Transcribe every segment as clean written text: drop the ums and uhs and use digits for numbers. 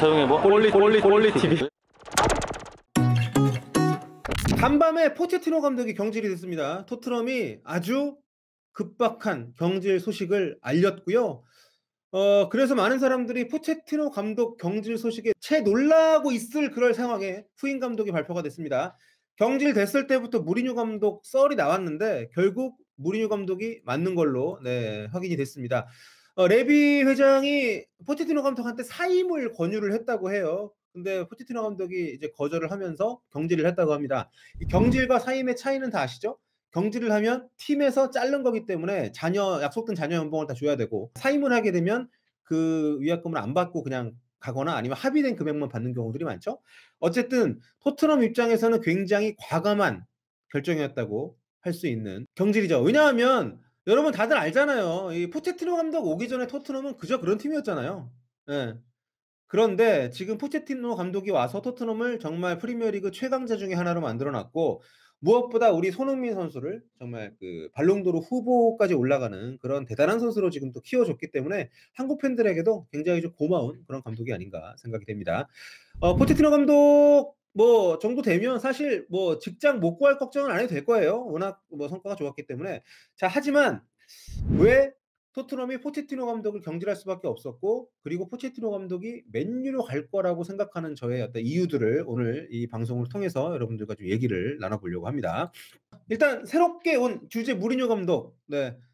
조용히 뭐 꼴리 TV. 간밤에 포체티노 감독이 경질이 됐습니다. 토트넘이 아주 급박한 경질 소식을 알렸고요. 그래서 많은 사람들이 포체티노 감독 경질 소식에 채 놀라고 있을 그럴 상황에 후임 감독이 발표가 됐습니다. 경질됐을 때부터 무리뉴 감독 썰이 나왔는데 결국 무리뉴 감독이 맞는 걸로 확인이 됐습니다. 레비 회장이 포체티노 감독한테 사임을 권유를 했다고 해요. 근데 포체티노 감독이 이제 거절을 하면서 경질을 했다고 합니다. 이 경질과 사임의 차이는 다 아시죠? 경질을 하면 팀에서 자른 거기 때문에 약속된 자녀 연봉을 다 줘야 되고, 사임을 하게 되면 그 위약금을 안 받고 그냥 가거나 아니면 합의된 금액만 받는 경우들이 많죠. 어쨌든 토트넘 입장에서는 굉장히 과감한 결정이었다고 할 수 있는 경질이죠. 왜냐하면 여러분 다들 알잖아요. 이 포체티노 감독 오기 전에 토트넘은 그저 그런 팀이었잖아요. 예. 그런데 지금 포체티노 감독이 와서 토트넘을 정말 프리미어리그 최강자 중에 하나로 만들어 놨고, 무엇보다 우리 손흥민 선수를 정말 그 발롱도르 후보까지 올라가는 그런 대단한 선수로 지금 또 키워줬기 때문에 한국 팬들에게도 굉장히 좀 고마운 그런 감독이 아닌가 생각이 됩니다. 포체티노 감독 뭐 정도 되면 사실 뭐 직장 못 구할 걱정은 안 해도 될 거예요. 워낙 뭐 성과가 좋았기 때문에. 자, 하지만 왜 토트넘이 포체티노 감독을 경질할 수밖에 없었고, 그리고 포체티노 감독이 맨유로 갈 거라고 생각하는 저의 어떤 이유들을 오늘 이 방송을 통해서 여러분들과 좀 얘기를 나눠보려고 합니다. 일단 새롭게 온 주제 무리뉴 감독,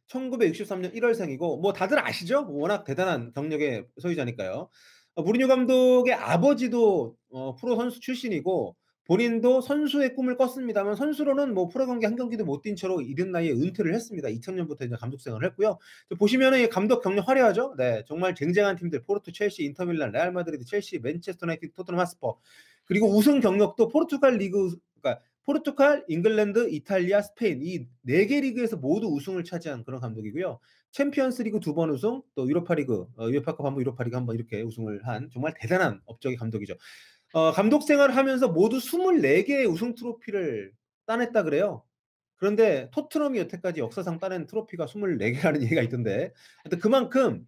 1963년 1월생이고 뭐 다들 아시죠? 워낙 대단한 경력의 소유자니까요. 무리뉴 감독의 아버지도 프로 선수 출신이고 본인도 선수의 꿈을 꿨습니다만 선수로는 뭐 프로 경기 한 경기도 못 뛴 채로 이른 나이에 은퇴를 했습니다. 2000년부터 이제 감독 생활을 했고요. 보시면은 이 감독 경력 화려하죠. 네, 정말 쟁쟁한 팀들 포르투, 첼시, 인터밀란, 레알 마드리드, 첼시, 맨체스터 유나이티드, 토트넘 핫스퍼, 그리고 우승 경력도 포르투갈 리그, 그러니까 포르투갈, 잉글랜드, 이탈리아, 스페인 이 4개 리그에서 모두 우승을 차지한 그런 감독이고요. 챔피언스 리그 2번 우승, 또 유로파 리그, 유에파컵 한번, 유로파 리그 한번 이렇게 우승을 한 정말 대단한 업적의 감독이죠. 감독 생활을 하면서 모두 24개의 우승 트로피를 따냈다 그래요. 그런데 토트넘이 여태까지 역사상 따낸 트로피가 24개라는 얘기가 있던데, 하여튼 그만큼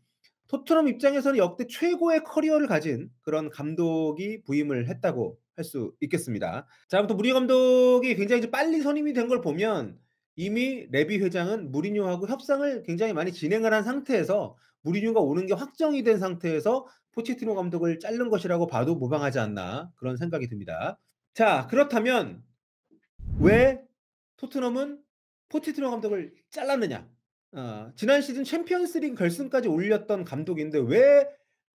토트넘 입장에서는 역대 최고의 커리어를 가진 그런 감독이 부임을 했다고 할 수 있겠습니다. 자, 아무튼 무리뉴 감독이 굉장히 이제 빨리 선임이 된 걸 보면 이미 레비 회장은 무리뉴하고 협상을 굉장히 많이 진행을 한 상태에서, 무리뉴가 오는 게 확정이 된 상태에서 포체티노 감독을 자른 것이라고 봐도 무방하지 않나 그런 생각이 듭니다. 자, 그렇다면 왜 토트넘은 포체티노 감독을 잘랐느냐? 지난 시즌 챔피언스리그 결승까지 올렸던 감독인데 왜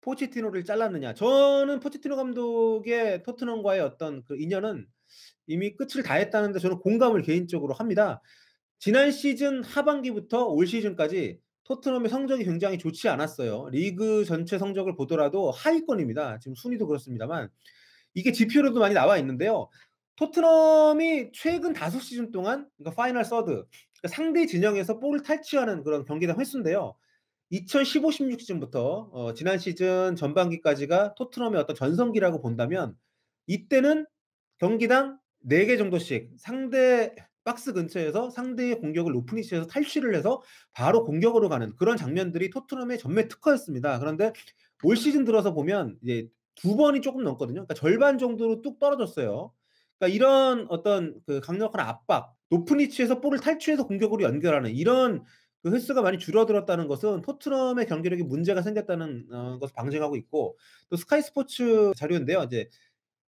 포체티노를 잘랐느냐? 저는 포체티노 감독의 토트넘과의 어떤 그 인연은 이미 끝을 다했다는데 저는 공감을 개인적으로 합니다. 지난 시즌 하반기부터 올 시즌까지 토트넘의 성적이 굉장히 좋지 않았어요. 리그 전체 성적을 보더라도 하위권입니다. 지금 순위도 그렇습니다만 이게 지표로도 많이 나와 있는데요. 토트넘이 최근 5시즌 동안, 그러니까 파이널 서드, 그러니까 상대 진영에서 볼을 탈취하는 그런 경기당 횟수인데요. 2015-16 시즌부터 지난 시즌 전반기까지가 토트넘의 어떤 전성기라고 본다면 이때는 경기당 4개 정도씩 상대 박스 근처에서 상대의 공격을 높은 위치에서 탈취를 해서 바로 공격으로 가는 그런 장면들이 토트넘의 전매 특허였습니다. 그런데 올 시즌 들어서 보면 이제 2번이 조금 넘거든요. 그러니까 절반 정도로 뚝 떨어졌어요. 그러니까 이런 어떤 그 강력한 압박, 높은 위치에서 볼을 탈취해서 공격으로 연결하는 이런 그 횟수가 많이 줄어들었다는 것은 토트넘의 경기력에 문제가 생겼다는 것을 방증하고 있고, 또 스카이 스포츠 자료인데요. 이제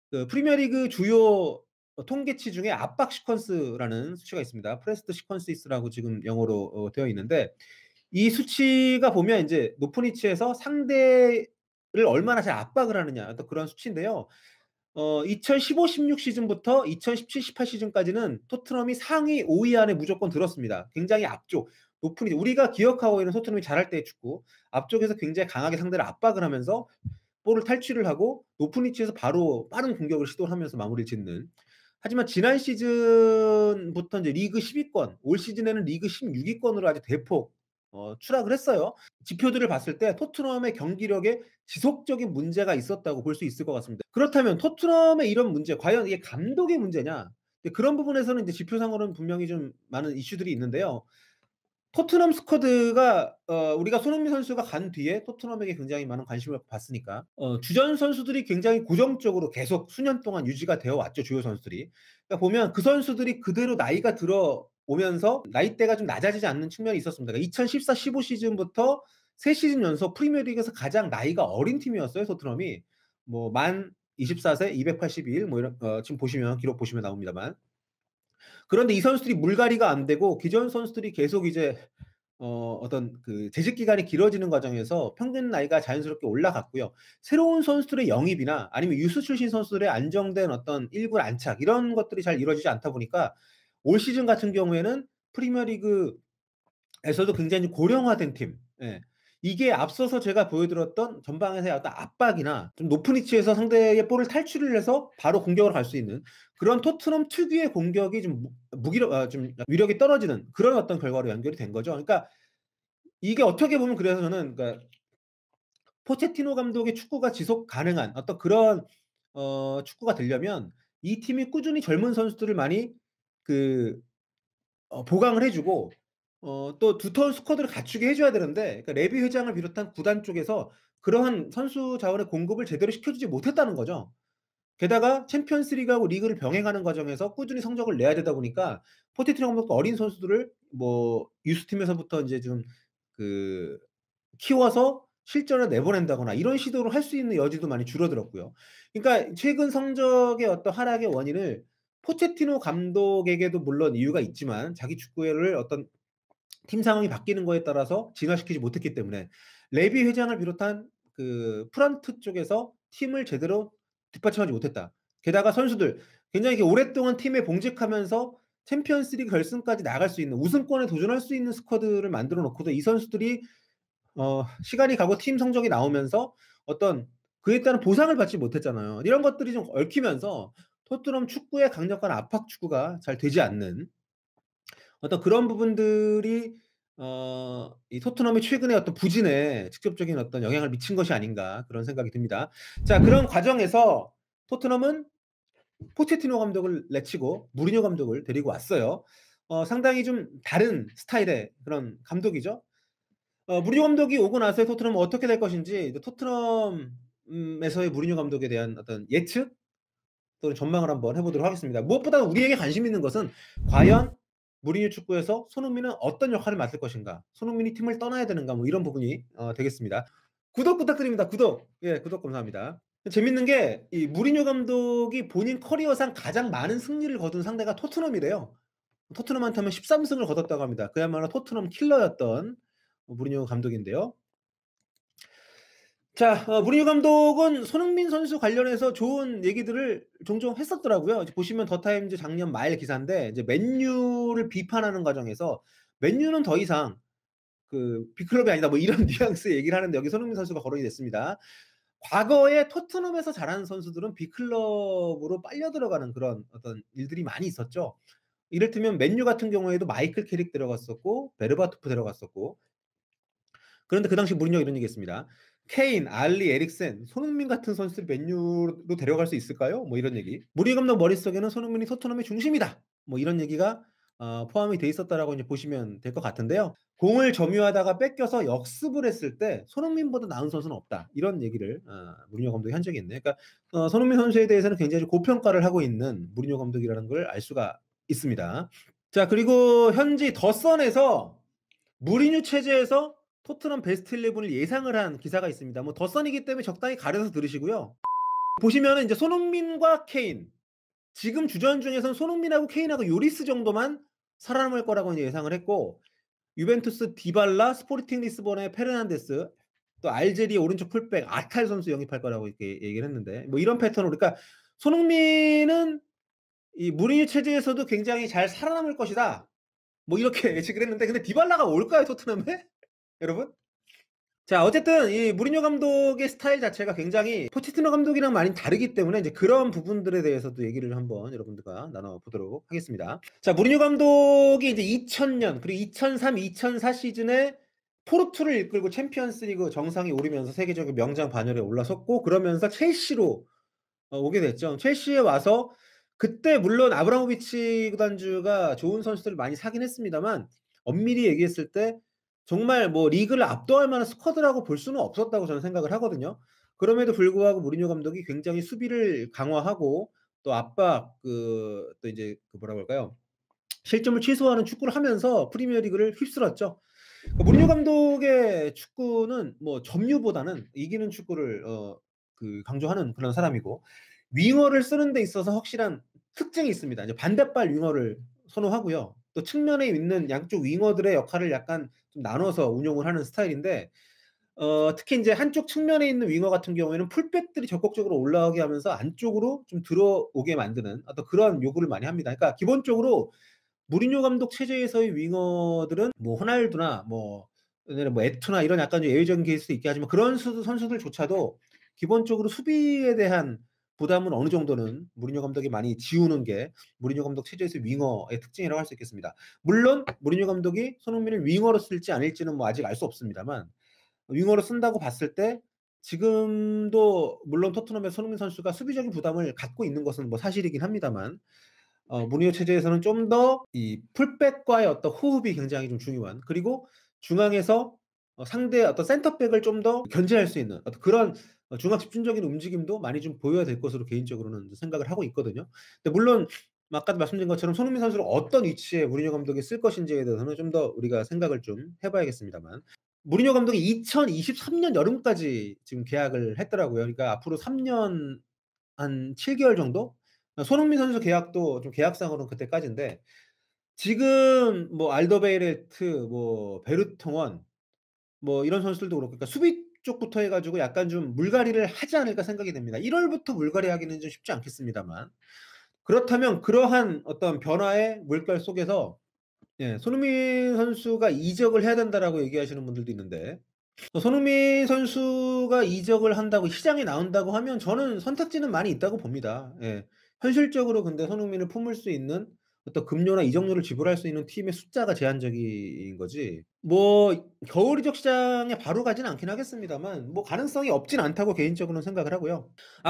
그 프리미어리그 주요 통계치 중에 압박 시퀀스라는 수치가 있습니다. 프레스트 시퀀시스라고 지금 영어로 되어 있는데, 이 수치가 보면 이제 높은 위치에서 상대를 얼마나 잘 압박을 하느냐 어떤 그런 수치인데요. 2015-16 시즌부터 2017-18 시즌까지는 토트넘이 상위 5위 안에 무조건 들었습니다. 굉장히 앞쪽, 높은 위치, 우리가 기억하고 있는 토트넘이 잘할 때의 축구, 앞쪽에서 굉장히 강하게 상대를 압박을 하면서 볼을 탈취를 하고 높은 위치에서 바로 빠른 공격을 시도를 하면서 마무리를 짓는. 하지만 지난 시즌부터 이제 리그 10위권, 올 시즌에는 리그 16위권으로 아주 대폭 추락을 했어요. 지표들을 봤을 때 토트넘의 경기력에 지속적인 문제가 있었다고 볼 수 있을 것 같습니다. 그렇다면 토트넘의 이런 문제, 과연 이게 감독의 문제냐? 그런 부분에서는 이제 지표상으로는 분명히 좀 많은 이슈들이 있는데요. 토트넘 스쿼드가 우리가 손흥민 선수가 간 뒤에 토트넘에게 굉장히 많은 관심을 받았으니까 주전 선수들이 굉장히 고정적으로 계속 수년 동안 유지가 되어 왔죠, 주요 선수들이. 그러니까 보면 그 선수들이 그대로 나이가 들어오면서 나이대가 좀 낮아지지 않는 측면이 있었습니다. 그러니까 2014-15 시즌부터 3 시즌 연속 프리미어리그에서 가장 나이가 어린 팀이었어요, 토트넘이. 뭐 만 24세, 282일 뭐 이런 지금 보시면 기록 보시면 나옵니다만. 그런데 이 선수들이 물갈이가 안 되고 기존 선수들이 계속 이제 어떤 그 재직 기간이 길어지는 과정에서 평균 나이가 자연스럽게 올라갔고요. 새로운 선수들의 영입이나 아니면 유스 출신 선수들의 안정된 어떤 1군 안착 이런 것들이 잘 이루어지지 않다 보니까 올 시즌 같은 경우에는 프리미어리그에서도 굉장히 고령화된 팀, 예, 이게 앞서서 제가 보여드렸던 전방에서의 어떤 압박이나 좀 높은 위치에서 상대의 볼을 탈출을 해서 바로 공격으로 갈 수 있는 그런 토트넘 특유의 공격이 좀 좀 위력이 떨어지는 그런 어떤 결과로 연결이 된 거죠. 그러니까 이게 어떻게 보면 그래서 저는 그러니까 포체티노 감독의 축구가 지속 가능한 어떤 그런 축구가 되려면 이 팀이 꾸준히 젊은 선수들을 많이 그 보강을 해 주고 또 두터운 스쿼드를 갖추게 해 줘야 되는데 그러니까 레비 회장을 비롯한 구단 쪽에서 그러한 선수 자원의 공급을 제대로 시켜 주지 못했다는 거죠. 게다가 챔피언스 리그하고 리그를 병행하는 과정에서 꾸준히 성적을 내야 되다 보니까 포체티노 감독도 어린 선수들을 뭐 유스 팀에서부터 인제 좀 그 키워서 실전에 내보낸다거나 이런 시도를 할 수 있는 여지도 많이 줄어들었고요. 그러니까 최근 성적의 어떤 하락의 원인을 포체티노 감독에게도 물론 이유가 있지만 자기 축구를 어떤 팀 상황이 바뀌는 거에 따라서 진화시키지 못했기 때문에 레비 회장을 비롯한 그 프런트 쪽에서 팀을 제대로 뒷받침하지 못했다. 게다가 선수들 굉장히 이렇게 오랫동안 팀에 봉직하면서 챔피언스 리그 결승까지 나갈 수 있는 우승권에 도전할 수 있는 스쿼드를 만들어 놓고도 이 선수들이 시간이 가고 팀 성적이 나오면서 어떤 그에 따른 보상을 받지 못했잖아요. 이런 것들이 좀 얽히면서 토트넘 축구의 강력한 압박 축구가 잘 되지 않는 어떤 그런 부분들이 이 토트넘의 최근의 어떤 부진에 직접적인 어떤 영향을 미친 것이 아닌가 그런 생각이 듭니다. 자, 그런 과정에서 토트넘은 포체티노 감독을 내치고 무리뉴 감독을 데리고 왔어요. 상당히 좀 다른 스타일의 그런 감독이죠. 무리뉴 감독이 오고 나서의 토트넘은 어떻게 될 것인지 이제 토트넘에서의 무리뉴 감독에 대한 어떤 예측 또는 전망을 한번 해 보도록 하겠습니다. 무엇보다 우리에게 관심 있는 것은 과연 무리뉴 축구에서 손흥민은 어떤 역할을 맡을 것인가? 손흥민이 팀을 떠나야 되는가? 뭐 이런 부분이 되겠습니다. 구독 부탁드립니다. 구독. 예, 구독 감사합니다. 재밌는 게 이 무리뉴 감독이 본인 커리어상 가장 많은 승리를 거둔 상대가 토트넘이래요. 토트넘한테 하면 13승을 거뒀다고 합니다. 그야말로 토트넘 킬러였던 무리뉴 감독인데요. 자, 무리뉴 감독은 손흥민 선수 관련해서 좋은 얘기들을 종종 했었더라고요. 이제 보시면 더 타임즈 작년 말 기사인데 이제 맨유를 비판하는 과정에서 "맨유는 더 이상 그 빅클럽이 아니다." 뭐 이런 뉘앙스의 얘기를 하는데 여기 손흥민 선수가 거론이 됐습니다. 과거에 토트넘에서 잘하는 선수들은 빅클럽으로 빨려 들어가는 그런 어떤 일들이 많이 있었죠. 이를테면 맨유 같은 경우에도 마이클 캐릭 데려갔었고 베르바토프 데려갔었고 그런데 그 당시 무리뉴가 이런 얘기했습니다. "케인, 알리, 에릭센, 손흥민 같은 선수를 맨유로 데려갈 수 있을까요?" 뭐 이런 얘기. 무리뉴 감독 머릿속에는 "손흥민이 토트넘의 중심이다." 뭐 이런 얘기가 포함이 돼 있었다라고 이제 보시면 될 것 같은데요. 공을 점유하다가 뺏겨서 역습을 했을 때 "손흥민보다 나은 선수는 없다." 이런 얘기를 무리뉴 감독이 한 적이 있네요. 그러니까 손흥민 선수에 대해서는 굉장히 고평가를 하고 있는 무리뉴 감독이라는 걸 알 수가 있습니다. 자, 그리고 현지 더선에서 무리뉴 체제에서 토트넘 베스트 11을 예상을 한 기사가 있습니다. 뭐 더선이기 때문에 적당히 가려서 들으시고요. 보시면은 인제 손흥민과 케인, 지금 주전 중에서는 손흥민하고 케인하고 요리스 정도만 살아남을 거라고 이제 예상을 했고 유벤투스 디발라, 스포르팅 리스본의 페르난데스, 또 알제리 오른쪽 풀백 아탈 선수 영입할 거라고 이렇게 얘기를 했는데 뭐 이런 패턴으로 그러니까 손흥민은 이 무리뉴 체제에서도 굉장히 잘 살아남을 것이다. 뭐 이렇게 예측을 했는데 근데 디발라가 올까요, 토트넘에? 여러분? 자, 어쨌든 이 무리뉴 감독의 스타일 자체가 굉장히 포체티노 감독이랑 많이 다르기 때문에 이제 그런 부분들에 대해서도 얘기를 한번 여러분들과 나눠 보도록 하겠습니다. 자, 무리뉴 감독이 이제 2000년 그리고 2003, 2004 시즌에 포르투를 이끌고 챔피언스 리그 정상에 오르면서 세계적인 명장 반열에 올라섰고 그러면서 첼시로 오게 됐죠. 첼시에 와서 그때 물론 아브라모비치 구단주가 좋은 선수들을 많이 사긴 했습니다만 엄밀히 얘기했을 때 정말 뭐 리그를 압도할 만한 스쿼드라고 볼 수는 없었다고 저는 생각을 하거든요. 그럼에도 불구하고 무리뉴 감독이 굉장히 수비를 강화하고 또 압박 또 이제 뭐라 그럴까요? 실점을 취소하는 축구를 하면서 프리미어 리그를 휩쓸었죠. 무리뉴 감독의 축구는 뭐 점유보다는 이기는 축구를 강조하는 그런 사람이고 윙어를 쓰는 데 있어서 확실한 특징이 있습니다. 이제 반대발 윙어를 선호하고요. 또 측면에 있는 양쪽 윙어들의 역할을 약간 좀 나눠서 운용을 하는 스타일인데 특히 인제 한쪽 측면에 있는 윙어 같은 경우에는 풀백들이 적극적으로 올라오게 하면서 안쪽으로 좀 들어오게 만드는 어떤 그런 요구를 많이 합니다. 그러니까 기본적으로 무리뉴 감독 체제에서의 윙어들은 뭐 호날두나 뭐 예를 뭐 에토나 이런 약간 좀 예외적인 케이스도 있긴 하지만 그런 선수들조차도 기본적으로 수비에 대한 부담은 어느 정도는 무리뉴 감독이 많이 지우는 게 무리뉴 감독 체제에서의 윙어의 특징이라고 할 수 있겠습니다. 물론 무리뉴 감독이 손흥민을 윙어로 쓸지 아닐지는 뭐 아직 알 수 없습니다만 윙어로 쓴다고 봤을 때 지금도 물론 토트넘의 손흥민 선수가 수비적인 부담을 갖고 있는 것은 뭐 사실이긴 합니다만 무리뉴 체제에서는 좀 더 이 풀백과의 어떤 호흡이 굉장히 좀 중요한 그리고 중앙에서 상대의 어떤 센터백을 좀 더 견제할 수 있는 어떤 그런 중앙 집중적인 움직임도 많이 좀 보여야 될 것으로 개인적으로는 생각을 하고 있거든요. 근데 물론 아까도 말씀드린 것처럼 손흥민 선수를 어떤 위치에 무리뉴 감독이 쓸 것인지에 대해서는 좀 더 우리가 생각을 좀 해 봐야겠습니다만 무리뉴 감독이 2023년 여름까지 지금 계약을 했더라고요. 그러니까 앞으로 3년 한 7 개월 정도? 손흥민 선수 계약도 좀 계약상으로는 그때까지인데 지금 뭐 알더베이레트 뭐 베르통원 뭐 이런 선수들도 그렇고 그러니까 수비 쪽부터 해 가지고 약간 좀 물갈이를 하지 않을까 생각이 됩니다. 1 월부터 물갈이하기는 좀 쉽지 않겠습니다만. 그렇다면 그러한 어떤 변화의 물결 속에서 손흥민 선수가 "이적을 해야 된다."라고 얘기하시는 분들도 있는데 손흥민 선수가 이적을 한다고 시장에 나온다고 하면 저는 선택지는 많이 있다고 봅니다. 예. 현실적으로 근데 손흥민을 품을 수 있는 어떤 급료나 이적료를 지불할 수 있는 팀의 숫자가 제한적인 거지 뭐 겨울 이적 시장에 바로 가지는 않긴 하겠습니다만 뭐 가능성이 없진 않다고 개인적으로는 생각을 하고요.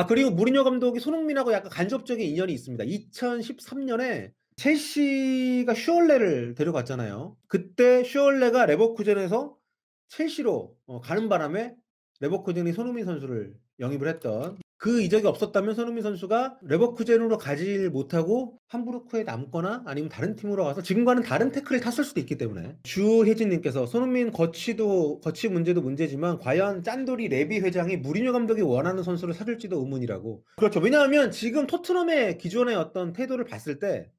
그리고 무리뉴 감독이 손흥민하고 약간 간접적인 인연이 있습니다. 2013 년에 첼시가 슈얼레를 데려갔잖아요. 그때 슈얼레가 레버쿠젠에서 첼시로 가는 바람에 레버쿠젠이 손흥민 선수를 영입을 했던 그 이적이 없었다면 손흥민 선수가 레버쿠젠으로 가지를 못하고 함부르크에 남거나 아니면 다른 팀으로 가서 지금과는 다른 태클을 탔을 수도 있기 때문에 주혜진 님께서 "손흥민 거치 문제도 문제지만 과연 짠돌이 레비 회장이 무리뉴 감독이 원하는 선수를 사줄지도 의문이라고." 그렇죠. 왜냐하면 지금 토트넘의 기존의 어떤 태도를 봤을 때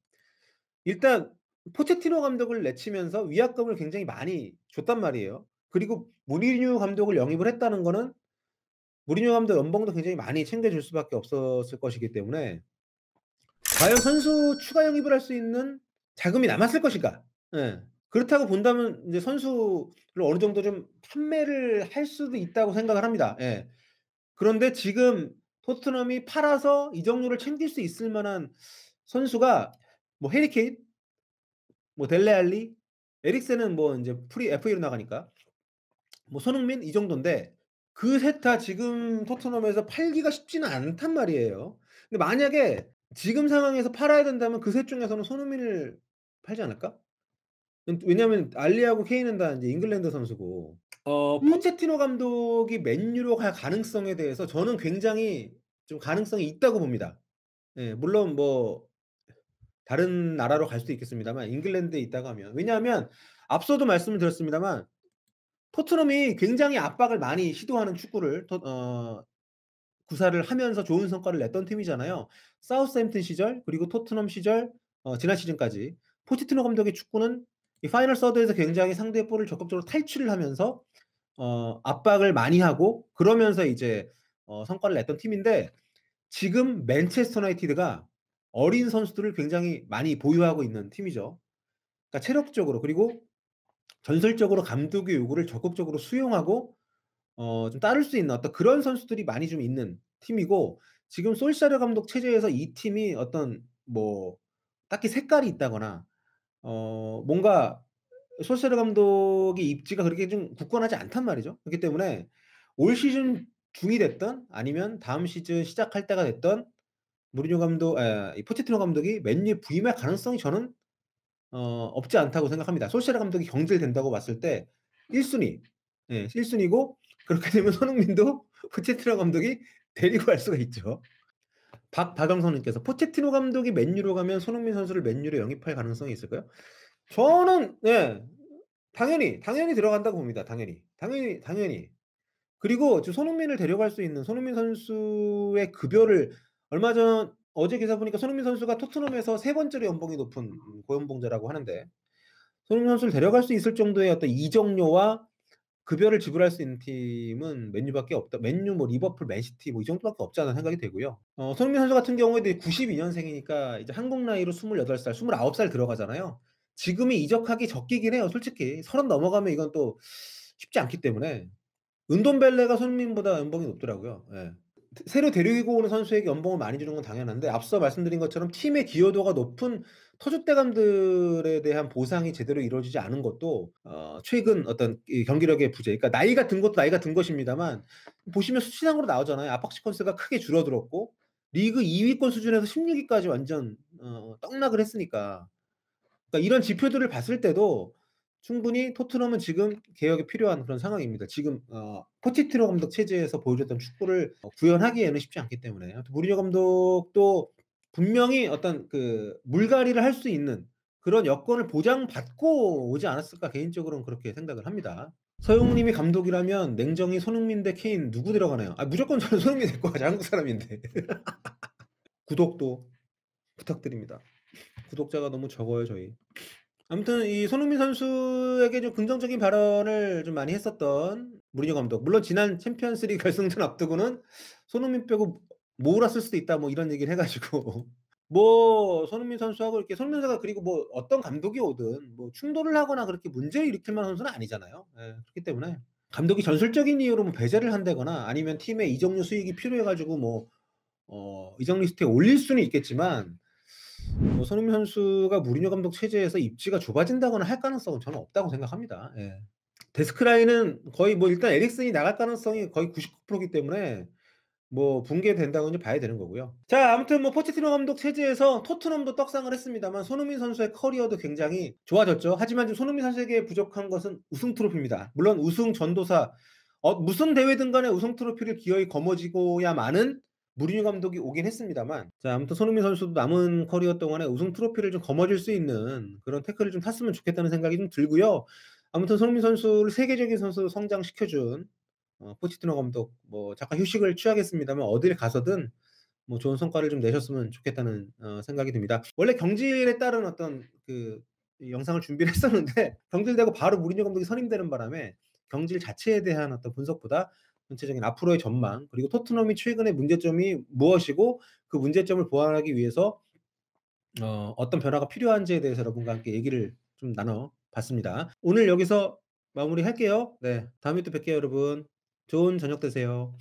일단 포체티노 감독을 내치면서 위약금을 굉장히 많이 줬단 말이에요. 그리고 무리뉴 감독을 영입을 했다는 거는 무리뉴 감독 연봉도 굉장히 많이 챙겨줄 수밖에 없었을 것이기 때문에 과연 선수 추가 영입을 할 수 있는 자금이 남았을 것인가? 예. 그렇다고 본다면 인제 선수를 어느 정도 좀 판매를 할 수도 있다고 생각을 합니다. 예. 그런데 지금 토트넘이 팔아서 이적료를 챙길 수 있을 만한 선수가 뭐 해리 케인 뭐 델레 알리, 에릭센은 뭐 인제 FA로 나가니까 뭐 손흥민 이 정도인데 그 셋 다 지금 토트넘에서 팔기가 쉽지는 않단 말이에요. 근데 만약에 지금 상황에서 팔아야 된다면 그 셋 중에서는 손흥민을 팔지 않을까? 왜냐하면 알리하고 케인은 다 인제 잉글랜드 선수고 포체티노 감독이 맨유로 갈 가능성에 대해서 저는 굉장히 좀 가능성이 있다고 봅니다. 예 물론 뭐 다른 나라로 갈 수도 있겠습니다만 잉글랜드에 있다고 하면. 왜냐하면 앞서도 말씀을 드렸습니다만 토트넘이 굉장히 압박을 많이 시도하는 축구를 구사를 하면서 좋은 성과를 냈던 팀이잖아요. 사우스햄튼 시절 그리고 토트넘 시절 지난 시즌까지 포체티노 감독의 축구는 이 파이널 서드에서 굉장히 상대의 볼을 적극적으로 탈취를 하면서 압박을 많이 하고 그러면서 이제 성과를 냈던 팀인데 지금 맨체스터 유나이티드가 어린 선수들을 굉장히 많이 보유하고 있는 팀이죠. 그러니까 체력적으로 그리고 전술적으로 감독의 요구를 적극적으로 수용하고 좀 따를 수 있는 어떤 그런 선수들이 많이 좀 있는 팀이고 지금 솔샤르 감독 체제에서 이 팀이 어떤 뭐 딱히 색깔이 있다거나 뭔가 솔샤르 감독의 입지가 그렇게 좀 굳건하지 않단 말이죠. 그렇기 때문에 올 시즌 중이 됐든 아니면 다음 시즌 시작할 때가 됐든 무리뉴 감독 이 포체티노 감독이 맨유에 부임할 가능성이 저는 없지 않다고 생각합니다. 솔샤르 감독이 경질된다고 봤을 때 1 순위. 예 1 순위고 그렇게 되면 손흥민도 포체티노 감독이 데리고 갈 수가 있죠. 박다경선 님께서 "포체티노 감독이 맨유로 가면 손흥민 선수를 맨유로 영입할 가능성이 있을까요?" 저는 예 당연히 들어간다고 봅니다. 당연히. 그리고 지금 손흥민을 데려갈 수 있는 손흥민 선수의 급여를 얼마 전 어제 기사 보니까 손흥민 선수가 토트넘에서 세 번째로 연봉이 높은 고연봉자라고 하는데 손흥민 선수를 데려갈 수 있을 정도의 어떤 이적료와 급여를 지불할 수 있는 팀은 맨유밖에 없다. 맨유 뭐 리버풀, 맨시티 뭐 이 정도밖에 없지 않나 생각이 되고요. 손흥민 선수 같은 경우에도 92 년생이니까 이제 한국 나이로 28살, 29살 들어가잖아요. 지금이 이적하기 적기긴 해요 솔직히. 30 넘어가면 이건 또 쉽지 않기 때문에. 은돈벨레가 손흥민보다 연봉이 높더라고요. 예. 새로 데리고 오는 선수에게 연봉을 많이 주는 건 당연한데 앞서 말씀드린 것처럼 팀의 기여도가 높은 터줏대감들에 대한 보상이 제대로 이루어지지 않은 것도 최근 어떤 이 경기력의 부재 그러니까 나이가 든 것도 나이가 든 것입니다만 보시면 수치상으로 나오잖아요. 압박 시퀀스가 크게 줄어들었고 리그 2 위권 수준에서 16 위까지 완전 떡락을 했으니까. 그러니까 이런 지표들을 봤을 때도 충분히 토트넘은 지금 개혁이 필요한 그런 상황입니다. 지금 포체티노 감독 체제에서 보여줬던 축구를 구현하기에는 쉽지 않기 때문에 아무튼 무리뉴 감독도 분명히 어떤 그 물갈이를 할 수 있는 그런 여건을 보장받고 오지 않았을까 개인적으로는 그렇게 생각을 합니다. 서영욱 님이 감독이라면 냉정히 손흥민 대 케인 누구 들어가나요? 아 무조건 저는 손흥민 데리고 가죠. 한국 사람인데. 구독도 부탁드립니다. 구독자가 너무 적어요 저희. 아무튼 이 손흥민 선수에게 좀 긍정적인 발언을 좀 많이 했었던 무리뉴 감독. 물론 지난 챔피언스 리그 결승전 앞두고는 "손흥민 빼고 몰았을 수도 있다." 뭐 이런 얘기를 해 가지고 뭐 손흥민 선수하고 이렇게 손흥민 선수가 그리고 뭐 어떤 감독이 오든 뭐 충돌을 하거나 그렇게 문제를 일으킬 만한 선수는 아니잖아요. 예. 그렇기 때문에 감독이 전술적인 이유로 뭐 배제를 한다거나 아니면 팀의 이적료 수익이 필요해 가지고 뭐 이적 리스트에 올릴 수는 있겠지만 뭐 손흥민 선수가 무리뉴 감독 체제에서 입지가 좁아진다거나 할 가능성은 저는 없다고 생각합니다. 예. 데스크 라인은 거의 뭐 일단 에릭슨이 나갈 가능성이 거의 99% 이기 때문에 뭐 붕괴된다고 이제 봐야 되는 거고요. 자 아무튼 뭐 포체티노 감독 체제에서 토트넘도 떡상을 했습니다만 손흥민 선수의 커리어도 굉장히 좋아졌죠. 하지만 지금 손흥민 선수에게 부족한 것은 우승 트로피입니다. 물론 우승 전도사 무슨 대회든 간에 우승 트로피를 기어이 거머쥐고야마는 무리뉴 감독이 오긴 했습니다만 자 아무튼 손흥민 선수도 남은 커리어 동안에 우승 트로피를 좀 거머쥘 수 있는 그런 태클을 좀 탔으면 좋겠다는 생각이 좀 들고요. 아무튼 손흥민 선수를 세계적인 선수로 성장시켜 준 포체티노 감독 뭐 잠깐 휴식을 취하겠습니다만 어딜 가서든 뭐 좋은 성과를 좀 내셨으면 좋겠다는 생각이 듭니다. 원래 경질에 따른 어떤 그 이 영상을 준비를 했었는데 경질되고 바로 무리뉴 감독이 선임되는 바람에 경질 자체에 대한 어떤 분석보다 전체적인 앞으로의 전망 그리고 토트넘이 최근의 문제점이 무엇이고 그 문제점을 보완하기 위해서 어떤 변화가 필요한지에 대해서 여러분과 함께 얘기를 좀 나눠 봤습니다. 오늘 여기서 마무리할게요. 네. 다음에 또 뵐게요 여러분. 좋은 저녁 되세요.